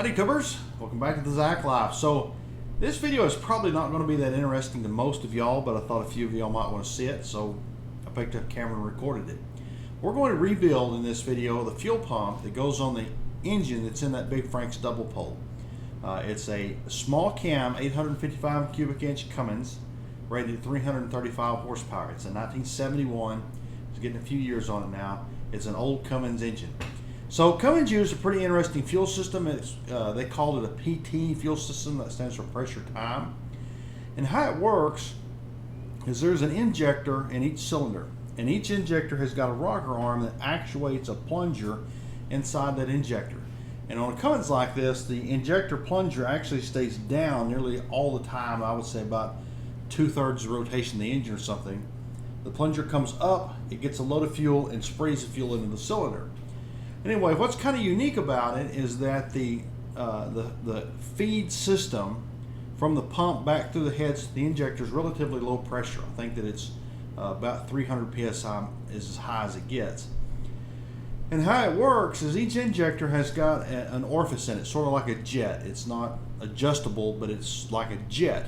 Howdy Cubbers, welcome back to the Zach Life. So this video is probably not going to be that interesting to most of y'all, but I thought a few of y'all might want to see it, so I picked up a camera and recorded it. We're going to rebuild in this video the fuel pump that goes on the engine that's in that big Frank's double pole. It's a small cam 855 cubic inch Cummins rated at 335 horsepower. It's a 1971. It's getting a few years on it now. It's an old Cummins engine. So Cummins used a pretty interesting fuel system. They called it a PT fuel system, that stands for pressure time. And how it works is there's an injector in each cylinder, and each injector has got a rocker arm that actuates a plunger inside that injector. And on a Cummins like this, the injector plunger actually stays down nearly all the time. I would say about 2/3 the rotation of the engine or something. The plunger comes up, it gets a load of fuel and sprays the fuel into the cylinder. Anyway, what's kind of unique about it is that the feed system from the pump back through the heads to the injector is relatively low pressure. I think that it's about 300 psi is as high as it gets. And how it works is each injector has got an orifice in it, sort of like a jet. It's not adjustable, but it's like a jet.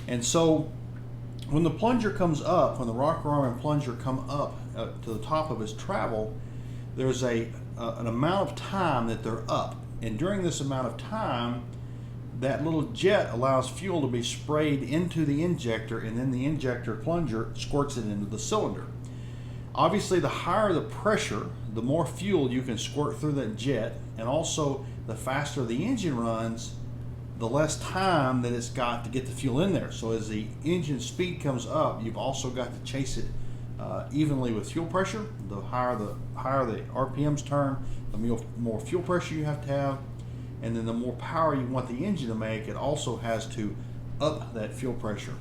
And so when the plunger comes up, when the rocker arm and plunger come up to the top of its travel, there's an amount of time that they're up, and during this amount of time that little jet allows fuel to be sprayed into the injector, and then the injector plunger squirts it into the cylinder. Obviously, the higher the pressure, the more fuel you can squirt through that jet, and also the faster the engine runs, the less time that it's got to get the fuel in there. So as the engine speed comes up, you've also got to chase it evenly with fuel pressure. The higher the RPMs turn, the more fuel pressure you have to have, and then the more power you want the engine to make, it also has to up that fuel pressure.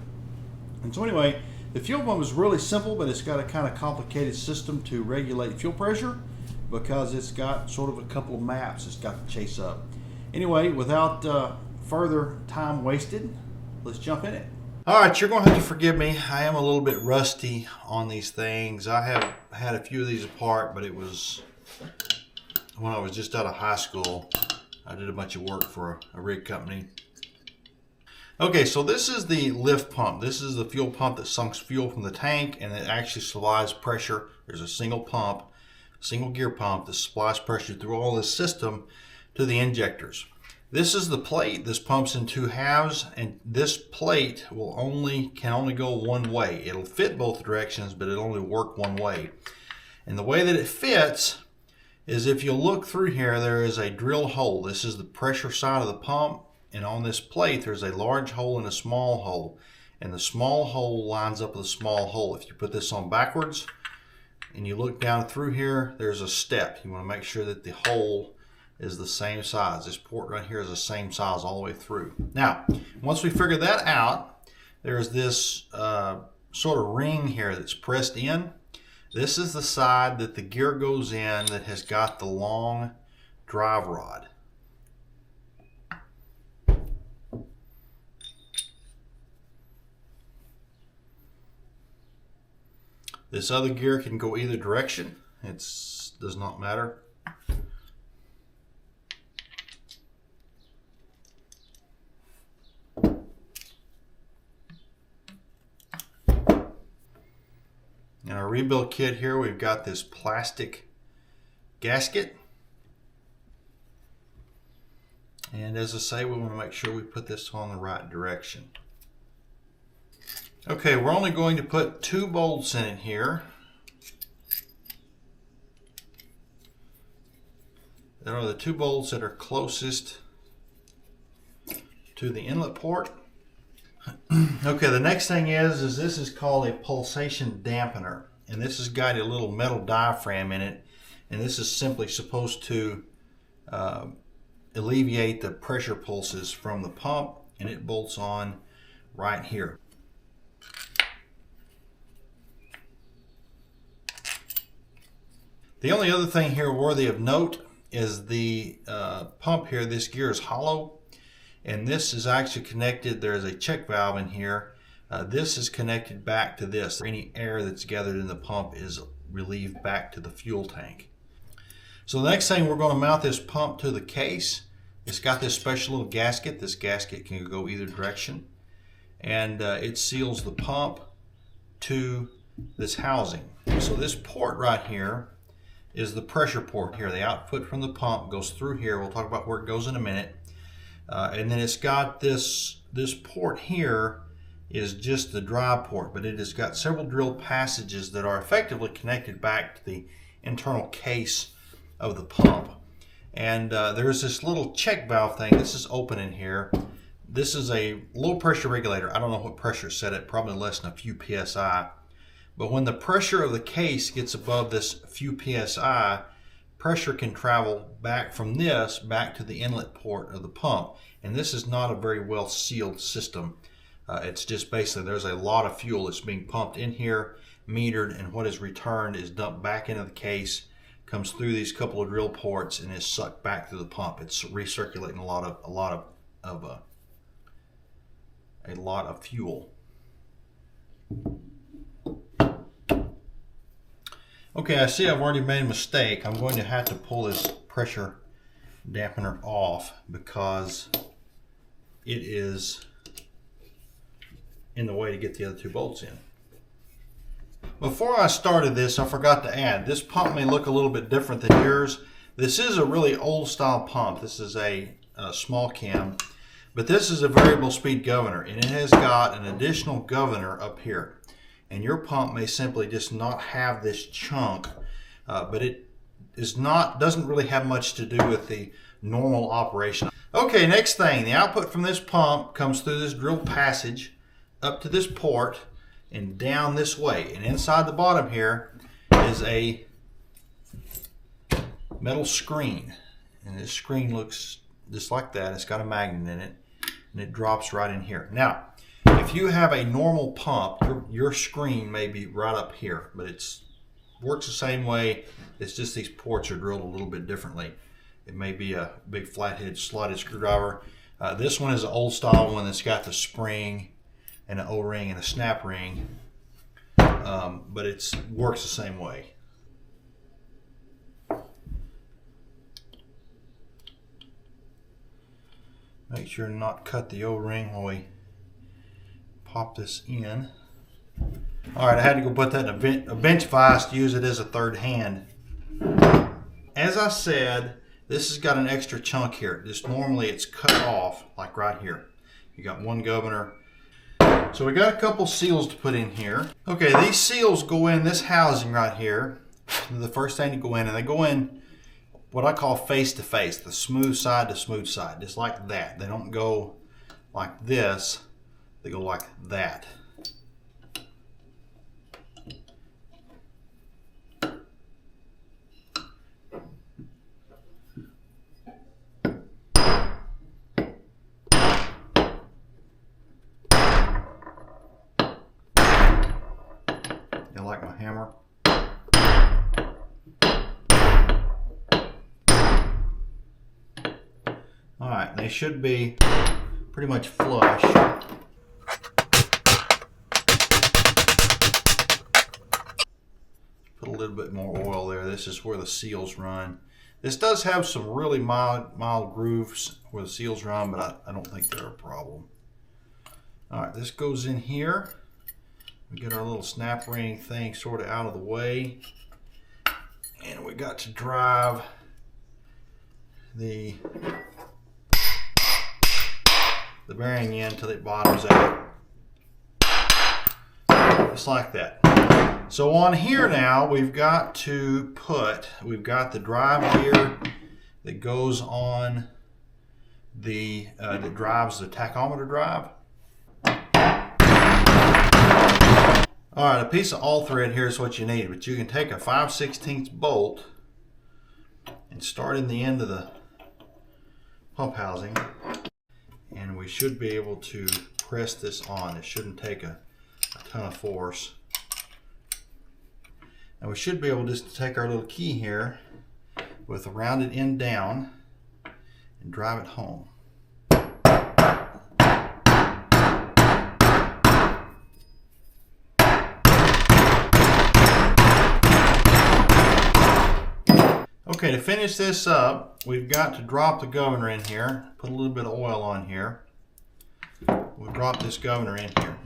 And so anyway, the fuel pump is really simple, but it's got a kind of complicated system to regulate fuel pressure because it's got sort of a couple of maps it's got to chase up. Anyway, without further time wasted, let's jump in it. All right, you're going to have to forgive me. I am a little bit rusty on these things. I have had a few of these apart, but it was when I was just out of high school. I did a bunch of work for a rig company. Okay, so this is the lift pump. This is the fuel pump that sucks fuel from the tank, and it actually supplies pressure. There's a single pump, single gear pump that supplies pressure through all this system to the injectors. This is the plate. This pumps in two halves, and this plate can only go one way. It'll fit both directions, but it'll only work one way. And the way that it fits is, if you look through here, there is a drill hole. This is the pressure side of the pump, and on this plate there's a large hole and a small hole, and the small hole lines up with the small hole. If you put this on backwards and you look down through here, there's a step. You want to make sure that the hole is the same size. This port right here is the same size all the way through. Now, once we figure that out, there's this sort of ring here that's pressed in. This is the side that the gear goes in that has got the long drive rod. This other gear can go either direction. It does not matter. In our rebuild kit here, we've got this plastic gasket. And as I say, we want to make sure we put this on the right direction. Okay, we're only going to put 2 bolts in it here. There are the 2 bolts that are closest to the inlet port. Okay, the next thing is this is called a pulsation dampener, and this has got a little metal diaphragm in it, and this is simply supposed to alleviate the pressure pulses from the pump, and it bolts on right here. The only other thing here worthy of note is the pump here. This gear is hollow, and this is actually connected. There's a check valve in here. This is connected back to this. Any air that's gathered in the pump is relieved back to the fuel tank. So the next thing, we're going to mount this pump to the case. It's got this special little gasket. This gasket can go either direction, and it seals the pump to this housing. So this port right here is the pressure port here. The output from the pump goes through here. We'll talk about where it goes in a minute. And then it's got this port here is just the dry port, but it has got several drilled passages that are effectively connected back to the internal case of the pump. And there's this little check valve thing. This is open in here. This is a low pressure regulator. I don't know what pressure it's set at, probably less than a few psi. But when the pressure of the case gets above this few psi, pressure can travel back from this back to the inlet port of the pump. And this is not a very well sealed system. It's just basically there's a lot of fuel that's being pumped in here, metered, and what is returned is dumped back into the case, comes through these couple of drill ports, and is sucked back through the pump. It's recirculating a lot of fuel. Okay, I see I've already made a mistake. I'm going to have to pull this pressure dampener off because it is in the way to get the other two bolts in. Before I started this, I forgot to add, this pump may look a little bit different than yours. This is a really old style pump. This is a small cam, but this is a variable speed governor, and it has got an additional governor up here. And your pump may simply just not have this chunk, but it doesn't really have much to do with the normal operation. Okay, next thing, the output from this pump comes through this drilled passage up to this port and down this way. And inside the bottom here is a metal screen. And this screen looks just like that. It's got a magnet in it, and it drops right in here. Now, if you have a normal pump, your screen may be right up here, but it works the same way. It's just these ports are drilled a little bit differently. It may be a big flathead slotted screwdriver. This one is an old style one that's got the spring and an O-ring and a snap ring, but it works the same way. Make sure to not cut the O-ring while we pop this in. Alright, I had to go put that in a bench vise to use it as a third hand. As I said, this has got an extra chunk here. Just normally it's cut off, like right here. You got one governor. So we got a couple seals to put in here. Okay, these seals go in this housing right here. The first thing to go in, and they go in what I call face to face, the smooth side to smooth side, just like that. They don't go like this, they go like that. You like my hammer? Alright, they should be pretty much flush. Put a little bit more oil there. This is where the seals run. This does have some really mild grooves where the seals run, but I don't think they're a problem. Alright, this goes in here. We get our little snap ring thing sort of out of the way, and we got to drive the bearing in until it bottoms out, just like that. So on here now we've got the drive gear that goes on that drives the tachometer drive. Alright, a piece of all thread here is what you need, but you can take a 5/16 bolt and start in the end of the pump housing, and we should be able to press this on. It shouldn't take a ton of force. And we should be able just to take our little key here with the rounded end down and drive it home. Okay, to finish this up, we've got to drop the governor in here, put a little bit of oil on here. We'll drop this governor in here.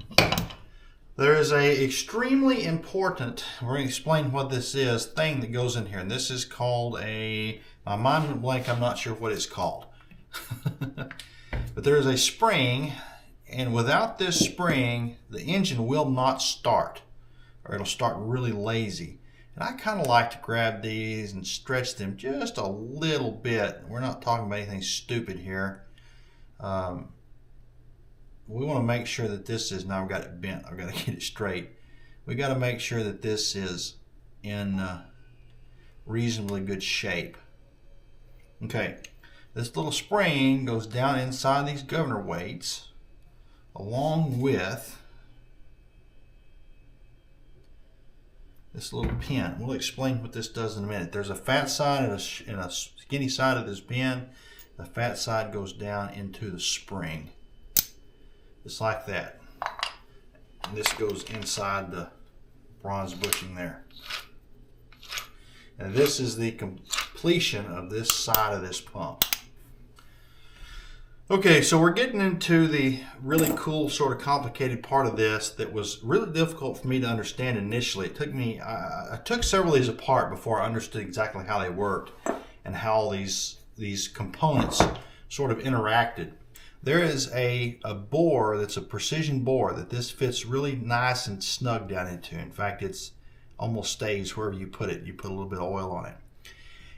There is a extremely important, we're going to explain what this is, thing that goes in here. And this is called a, my mind went blank, I'm not sure what it's called. But there is a spring, and without this spring, the engine will not start, or it'll start really lazy. And I kind of like to grab these and stretch them just a little bit. We're not talking about anything stupid here. We want to make sure that this is, now I've got it bent, I've got to get it straight. We got to make sure that this is in reasonably good shape. Okay, this little spring goes down inside these governor weights along with this little pin. We'll explain what this does in a minute. There's a fat side and a skinny side of this pin. The fat side goes down into the spring. Just like that. And this goes inside the bronze bushing there. And this is the completion of this side of this pump. Okay, so we're getting into the really cool, sort of complicated part of this that was really difficult for me to understand initially. It took me, I took several of these apart before I understood exactly how they worked and how these components sort of interacted. There is a bore that's a precision bore that this fits really nice and snug down into. In fact, it's almost stays wherever you put it. You put a little bit of oil on it.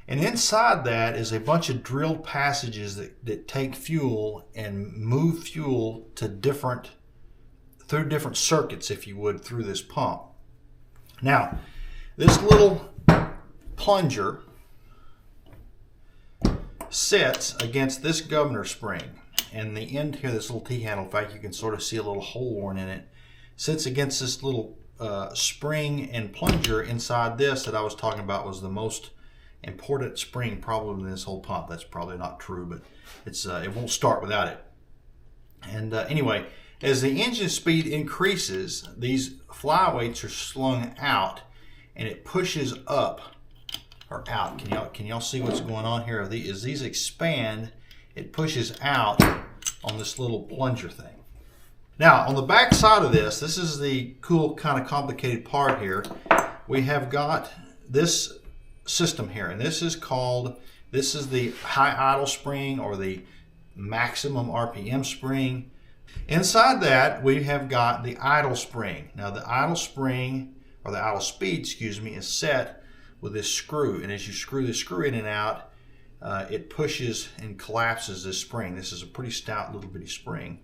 And inside that is a bunch of drilled passages that take fuel and move fuel to through different circuits, if you would, through this pump. Now, this little plunger sits against this governor spring. And the end here, this little T-handle, in fact, you can sort of see a little hole worn in it, sits against this little spring and plunger inside this that I was talking about was the most important spring probably in this whole pump. That's probably not true, but it's it won't start without it. And anyway, as the engine speed increases, these flyweights are slung out and it pushes up or out. Can y'all see what's going on here? As these expand, it pushes out on this little plunger thing. Now, on the back side of this is the cool kind of complicated part here. We have got this system here, and this is the high idle spring or the maximum RPM spring. Inside that, we have got the idle spring. Now, the idle spring, or the idle speed, excuse me, is set with this screw, and as you screw this screw in and out, it pushes and collapses this spring. This is a pretty stout little bitty spring.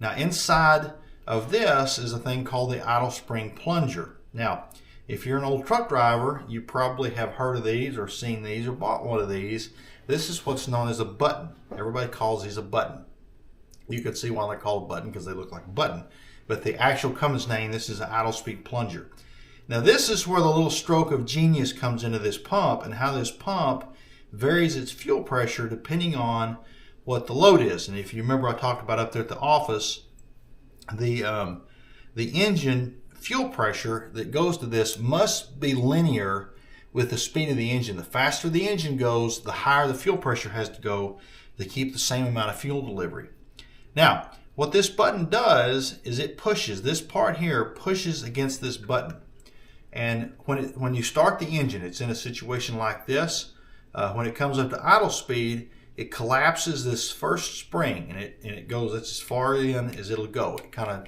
Now inside of this is a thing called the idle spring plunger. Now if you're an old truck driver, you probably have heard of these or seen these or bought one of these. This is what's known as a button. Everybody calls these a button. You can see why they're called a button, because they look like a button. But the actual Cummins name, this is an idle speed plunger. Now this is where the little stroke of genius comes into this pump, and how this pump varies its fuel pressure depending on what the load is. And if you remember, I talked about up there at the office, the engine fuel pressure that goes to this must be linear with the speed of the engine. The faster the engine goes, the higher the fuel pressure has to go to keep the same amount of fuel delivery. Now, what this button does is it pushes, this part here pushes against this button. And when you start the engine, it's in a situation like this. When it comes up to idle speed, it collapses this first spring, and it goes, that's as far in as it'll go. It kind of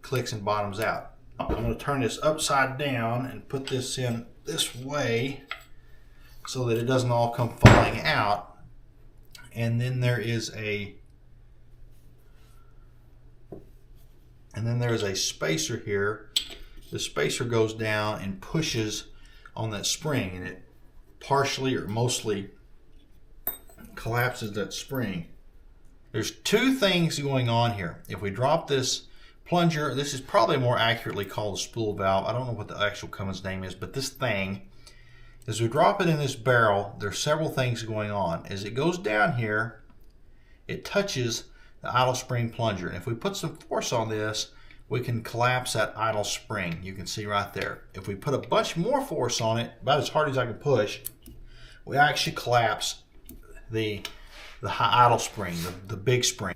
clicks and bottoms out. I'm going to turn this upside down and put this in this way so that it doesn't all come falling out. And then there is a spacer here. The spacer goes down and pushes on that spring, and it partially or mostly collapses that spring. There's two things going on here. If we drop this plunger, this is probably more accurately called a spool valve. I don't know what the actual Cummins name is, but this thing, as we drop it in this barrel, there's several things going on. As it goes down here, it touches the idle spring plunger. And if we put some force on this, we can collapse that idle spring. You can see right there. If we put a bunch more force on it, about as hard as I can push, we actually collapse the high idle spring, the big spring.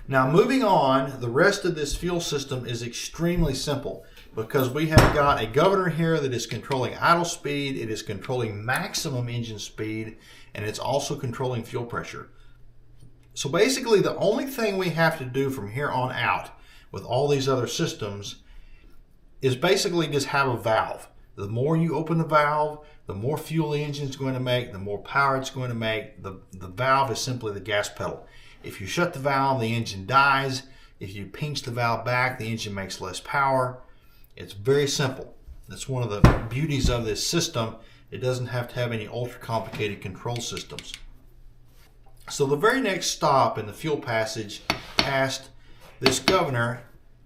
Now moving on, the rest of this fuel system is extremely simple because we have got a governor here that is controlling idle speed, it is controlling maximum engine speed, and it's also controlling fuel pressure. So basically the only thing we have to do from here on out with all these other systems is basically just have a valve. The more you open the valve, the more fuel the engine is going to make, the more power it's going to make. The valve is simply the gas pedal. If you shut the valve, the engine dies. If you pinch the valve back, the engine makes less power. It's very simple. That's one of the beauties of this system. It doesn't have to have any ultra complicated control systems. So the very next stop in the fuel passage past this governor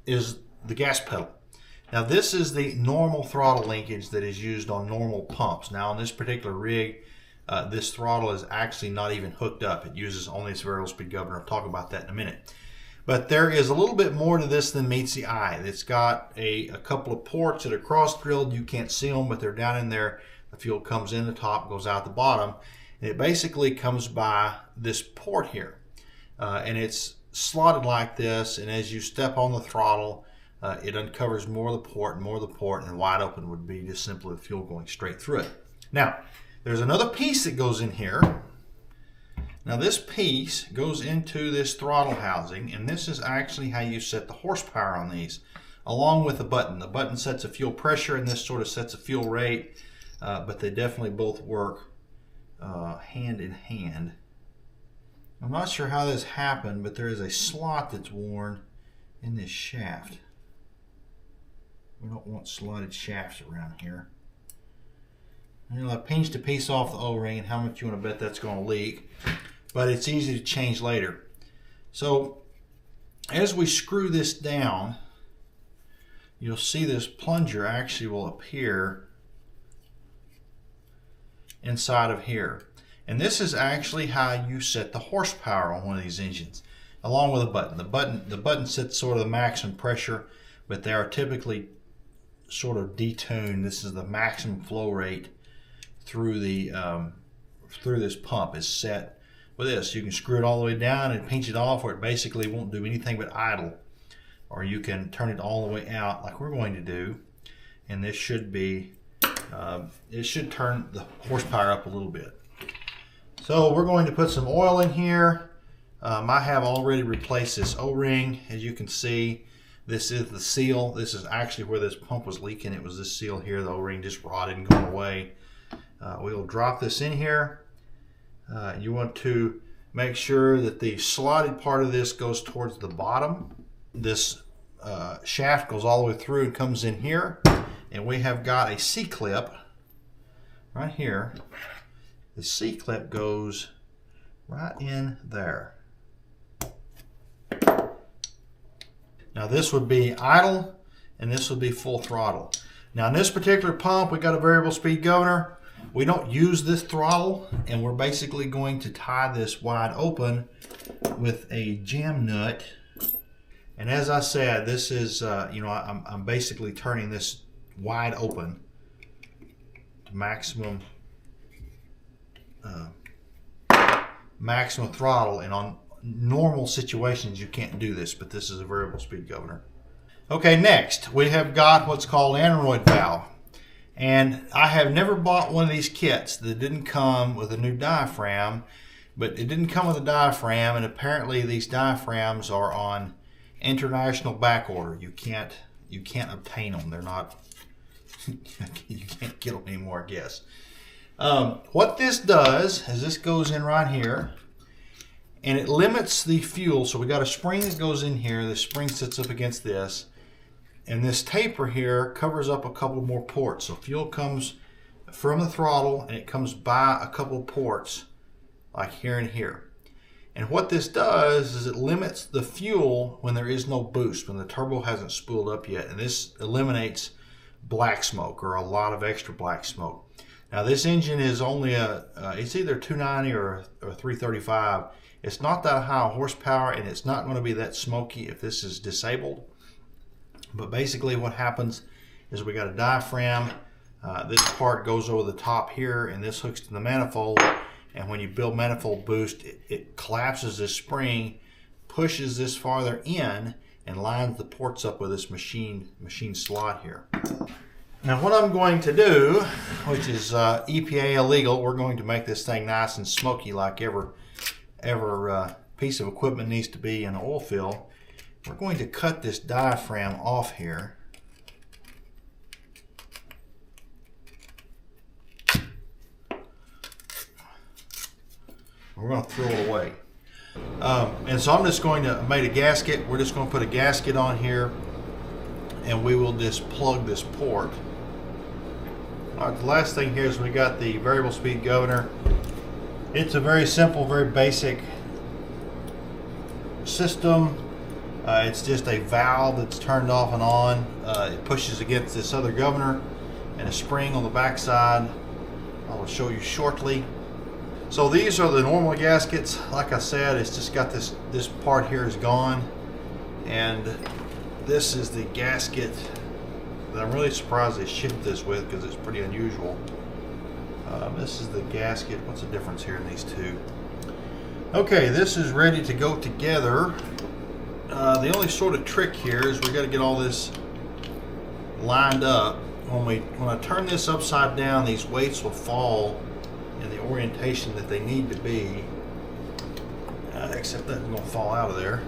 is the gas pedal. Now this is the normal throttle linkage that is used on normal pumps. Now on this particular rig, this throttle is actually not even hooked up. It uses only this variable speed governor. I'll talk about that in a minute. But there is a little bit more to this than meets the eye. It's got a couple of ports that are cross drilled. You can't see them, but they're down in there. The fuel comes in the top, goes out the bottom, and it basically comes by this port here. And it's slotted like this, and as you step on the throttle, it uncovers more of the port and more of the port, and wide open would be just simply the fuel going straight through it. Now, there's another piece that goes in here. Now this piece goes into this throttle housing, and this is actually how you set the horsepower on these, along with the button. The button sets a fuel pressure, and this sort of sets a fuel rate, but they definitely both work hand in hand. I'm not sure how this happened, but there is a slot that's worn in this shaft. We don't want slotted shafts around here. And I pinched a piece off the O-ring, and how much you want to bet that's going to leak, but it's easy to change later. So as we screw this down, you'll see this plunger actually will appear inside of here. And this is actually how you set the horsepower on one of these engines, along with a button. The button sets sort of the maximum pressure, but they are typically sort of detuned. This is the maximum flow rate through the through this pump is set with this. You can screw it all the way down and pinch it off, or it basically won't do anything but idle. Or you can turn it all the way out like we're going to do, and this should be it should turn the horsepower up a little bit. So we're going to put some oil in here. I have already replaced this O-ring. As you can see, this is the seal. This is actually where this pump was leaking. It was this seal here. The O-ring just rotted and gone away. We'll drop this in here. You want to make sure that the slotted part of this goes towards the bottom. This shaft goes all the way through and comes in here. And we have got a C-clip right here. The C-clip goes right in there. Now this would be idle, and this would be full throttle. Now in this particular pump, we got a variable speed governor. We don't use this throttle, and we're basically going to tie this wide open with a jam nut. And as I said, this is, I'm basically turning this wide open to maximum maximum throttle, and on normal situations you can't do this, but this is a variable speed governor. Okay, next we have got what's called aneroid valve, and I have never bought one of these kits that didn't come with a new diaphragm, but it didn't come with a diaphragm, and apparently these diaphragms are on international back order. You can't obtain them. They're not you can't get them anymore, I guess. What this does is this goes in right here, and it limits the fuel. So we got a spring that goes in here. The spring sits up against this, and this taper here covers up a couple more ports. So fuel comes from the throttle, and it comes by a couple of ports like here and here. And what this does is it limits the fuel when there is no boost, when the turbo hasn't spooled up yet, and this eliminates black smoke, or a lot of extra black smoke. Now this engine is only it's either 290 or 335. It's not that high horsepower, and it's not going to be that smoky if this is disabled. But basically what happens is we got a diaphragm This part goes over the top here, and this hooks to the manifold. And when you build manifold boost, it collapses this spring, pushes this farther in, and lines the ports up with this machine slot here. Now what I'm going to do, which is EPA illegal, we're going to make this thing nice and smoky like every piece of equipment needs to be in an oil field. We're going to cut this diaphragm off here. We're going to throw it away. And so I'm just going to make a gasket. We're just going to put a gasket on here, and we will just plug this port. All right, the last thing here is we got the variable speed governor. It's a very simple, very basic system. It's just a valve that's turned off and on. It pushes against this other governor and a spring on the back side. I will show you shortly. So these are the normal gaskets. Like I said, it's just got this part here is gone, and this is the gasket that I'm really surprised they shipped this with, because it's pretty unusual. This is the gasket. What's the difference here in these two? Okay, this is ready to go together. The only sort of trick here is we got to get all this lined up. When I turn this upside down, these weights will fall in the orientation that they need to be, except that's going to fall out of there.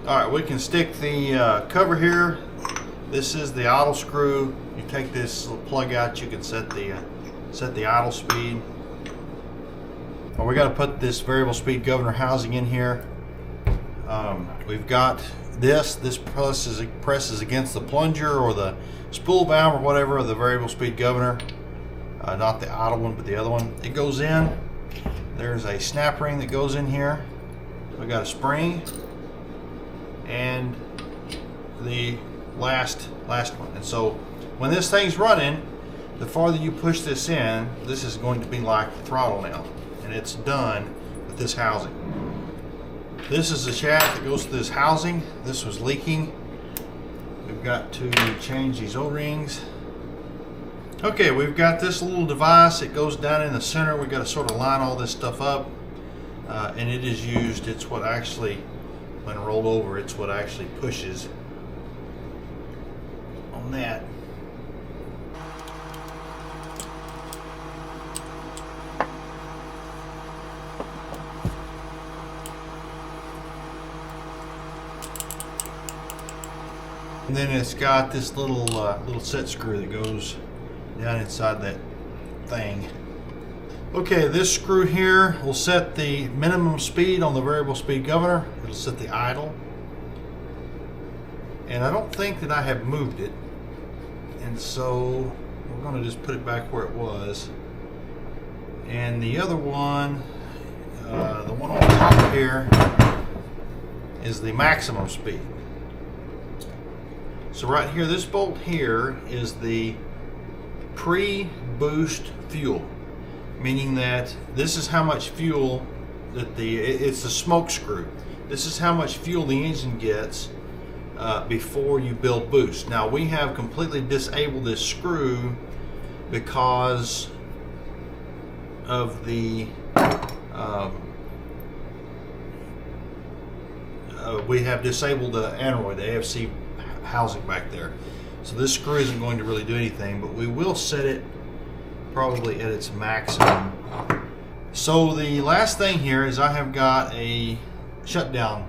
Alright, we can stick the cover here. This is the idle screw. You take this little plug out, you can set the idle speed. Well, we got to put this variable speed governor housing in here. We've got this presses against the plunger or the spool valve or whatever of the variable speed governor. Not the idle one, but the other one. It goes in. There's a snap ring that goes in here. We got a spring and the last one. And so when this thing's running, the farther you push this in, this is going to be like the throttle now, and it's done with this housing. This is the shaft that goes to this housing. This was leaking. We've got to change these O-rings. Okay, we've got this little device. It goes down in the center. We've got to sort of line all this stuff up, and it is used. It's what actually, when rolled over, it's what actually pushes on that. And then it's got this little set screw that goes down inside that thing. Okay, this screw here will set the minimum speed on the variable speed governor. It'll set the idle. And I don't think that I have moved it. And so we're going to just put it back where it was. And the other one, the one on top here, is the maximum speed. So right here, this bolt here is the pre-boost fuel. Meaning that this is how much fuel that it's the smoke screw. This is how much fuel the engine gets before you build boost. Now we have completely disabled this screw because of the we have disabled the aneroid, the AFC housing back there. So this screw isn't going to really do anything, but we will set it probably at its maximum. So the last thing here is I have got a shutdown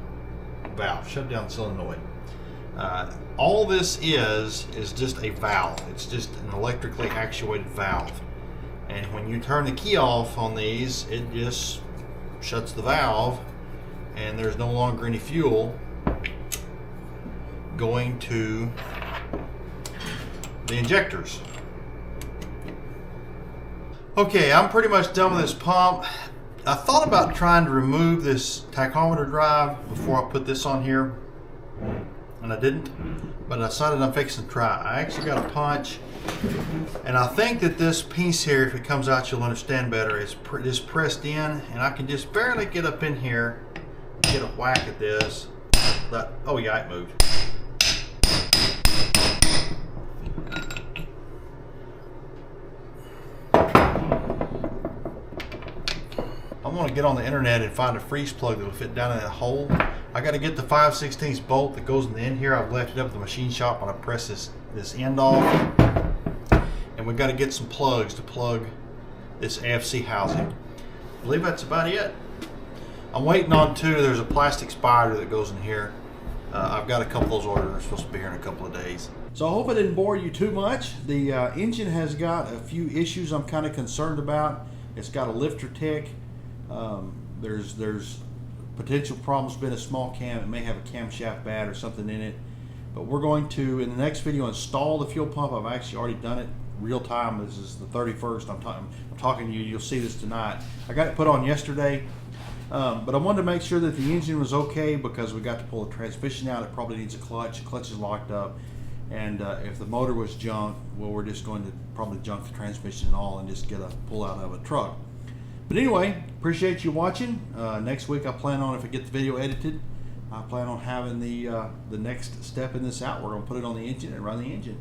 valve, shutdown solenoid. All this is just a valve. It's just an electrically actuated valve. And when you turn the key off on these, it just shuts the valve, and there's no longer any fuel going to the injectors. Okay, I'm pretty much done with this pump. I thought about trying to remove this tachometer drive before I put this on here, and I didn't, but I decided I'm fixing to try. I actually got a punch, and I think that this piece here, if it comes out, you'll understand better. It's just pressed in, and I can just barely get up in here, get a whack at this. But, oh yeah, it moved. I'm going to get on the internet and find a freeze plug that will fit down in that hole. I got to get the 5/16 bolt that goes in the end here. I've left it up at the machine shop when I press this end off. And we've got to get some plugs to plug this AFC housing. I believe that's about it. I'm waiting on there's a plastic spider that goes in here. I've got a couple of those ordered. They're supposed to be here in a couple of days. So I hope I didn't bore you too much. The engine has got a few issues I'm kind of concerned about. It's got a lifter tick. There's potential problems, been a small cam. It may have a camshaft bad or something in it. But we're going to, in the next video, install the fuel pump. I've actually already done it real time. This is the 31st. I'm talking to you. You'll see this tonight. I got it put on yesterday. But I wanted to make sure that the engine was okay because we got to pull the transmission out. It probably needs a clutch. The clutch is locked up. And if the motor was junk, well, we're just going to probably junk the transmission and all and just get a pull out of a truck. But anyway, appreciate you watching. Next week I plan on, if I get the video edited, I plan on having the next step in this out. We're going to put it on the engine and run the engine.